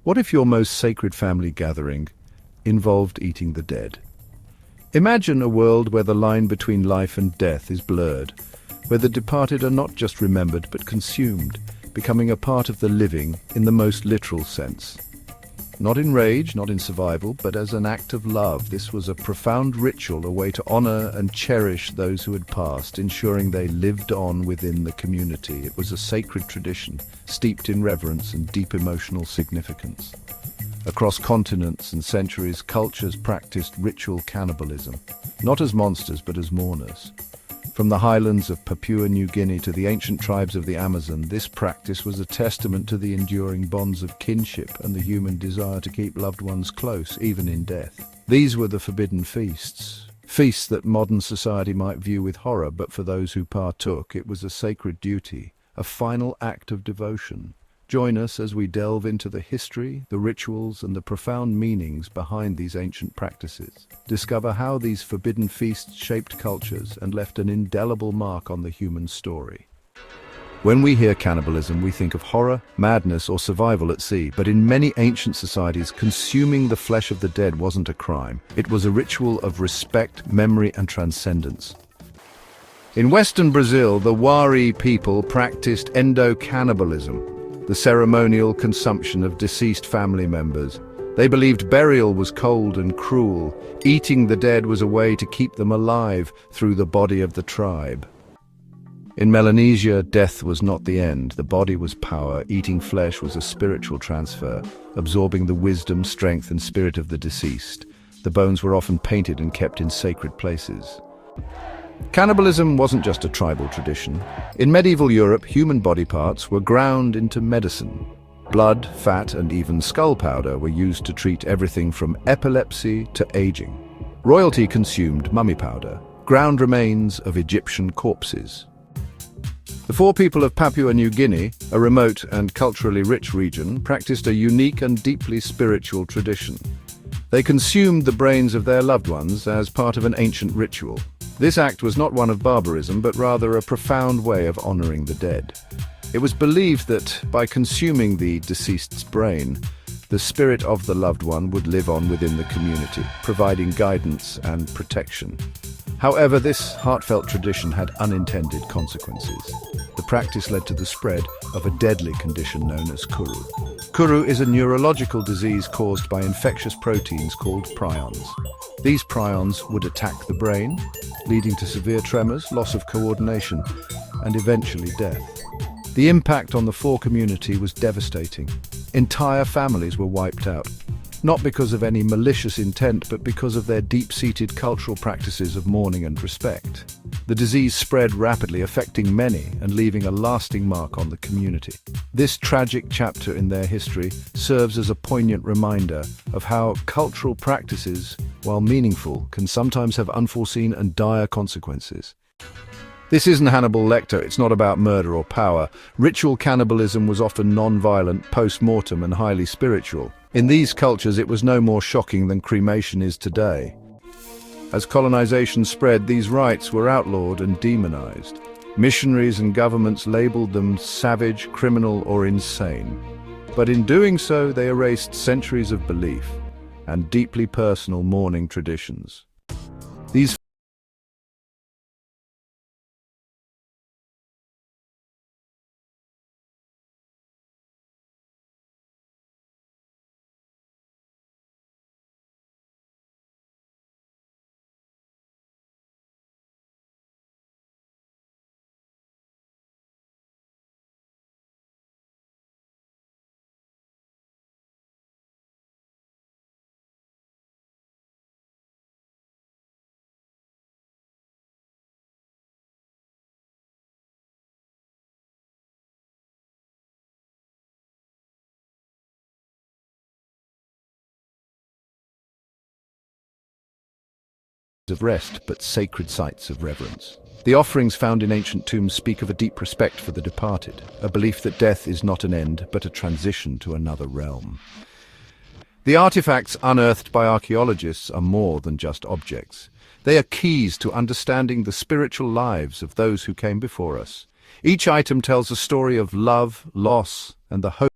What if your most sacred family gathering involved eating the dead? Imagine a world where the line between life and death is blurred, where the departed are not just remembered but consumed, becoming a part of the living in the most literal sense. Not in rage, not in survival, but as an act of love. This was a profound ritual, a way to honor and cherish those who had passed, ensuring they lived on within the community. It was a sacred tradition, steeped in reverence and deep emotional significance. Across continents and centuries, cultures practiced ritual cannibalism, not as monsters but as mourners. From the highlands of Papua New Guinea to the ancient tribes of the Amazon, this practice was a testament to the enduring bonds of kinship and the human desire to keep loved ones close, even in death. These were the forbidden feasts, feasts that modern society might view with horror, but for those who partook, it was a sacred duty, a final act of devotion. Join us as we delve into the history, the rituals, and the profound meanings behind these ancient practices. Discover how these forbidden feasts shaped cultures and left an indelible mark on the human story. When we hear cannibalism, we think of horror, madness, or survival at sea, but in many ancient societies, consuming the flesh of the dead wasn't a crime. It was a ritual of respect, memory, and transcendence. In Western Brazil, the Wari people practiced endo-cannibalism, the ceremonial consumption of deceased family members. They believed burial was cold and cruel. Eating the dead was a way to keep them alive through the body of the tribe. In Melanesia, death was not the end. The body was power. Eating flesh was a spiritual transfer, absorbing the wisdom, strength, and spirit of the deceased. The bones were often painted and kept in sacred places. Cannibalism wasn't just a tribal tradition. In medieval Europe, human body parts were ground into medicine. Blood, fat, and even skull powder were used to treat everything from epilepsy to aging. Royalty consumed mummy powder, ground remains of Egyptian corpses. The Fore people of Papua New Guinea, a remote and culturally rich region, practiced a unique and deeply spiritual tradition. They consumed the brains of their loved ones as part of an ancient ritual. This act was not one of barbarism, but rather a profound way of honoring the dead. It was believed that by consuming the deceased's brain, the spirit of the loved one would live on within the community, providing guidance and protection. However, this heartfelt tradition had unintended consequences. The practice led to the spread of a deadly condition known as kuru. Kuru is a neurological disease caused by infectious proteins called prions. These prions would attack the brain, leading to severe tremors, loss of coordination, and eventually death. The impact on the Fore community was devastating. Entire families were wiped out, not because of any malicious intent, but because of their deep-seated cultural practices of mourning and respect. The disease spread rapidly, affecting many and leaving a lasting mark on the community. This tragic chapter in their history serves as a poignant reminder of how cultural practices, while meaningful, can sometimes have unforeseen and dire consequences. This isn't Hannibal Lecter, it's not about murder or power. Ritual cannibalism was often non-violent, post-mortem, and highly spiritual. In these cultures, it was no more shocking than cremation is today. As colonization spread, these rites were outlawed and demonized. Missionaries and governments labeled them savage, criminal, or insane. But in doing so, they erased centuries of belief and deeply personal mourning traditions. These of rest, but sacred sites of reverence. The offerings found in ancient tombs speak of a deep respect for the departed, a belief that death is not an end, but a transition to another realm. The artifacts unearthed by archaeologists are more than just objects. They are keys to understanding the spiritual lives of those who came before us. Each item tells a story of love, loss, and the hope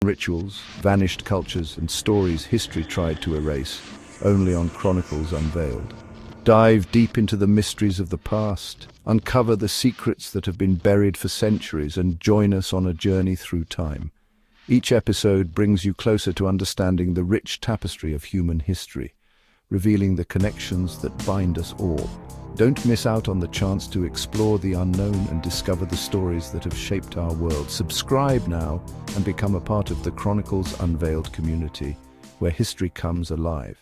Rituals, vanished cultures, and stories history tried to erase, only on Chronicles Unveiled. Dive deep into the mysteries of the past, uncover the secrets that have been buried for centuries, and join us on a journey through time. Each episode brings you closer to understanding the rich tapestry of human history, revealing the connections that bind us all. Don't miss out on the chance to explore the unknown and discover the stories that have shaped our world. Subscribe now and become a part of the Chronicles Unveiled community, where history comes alive.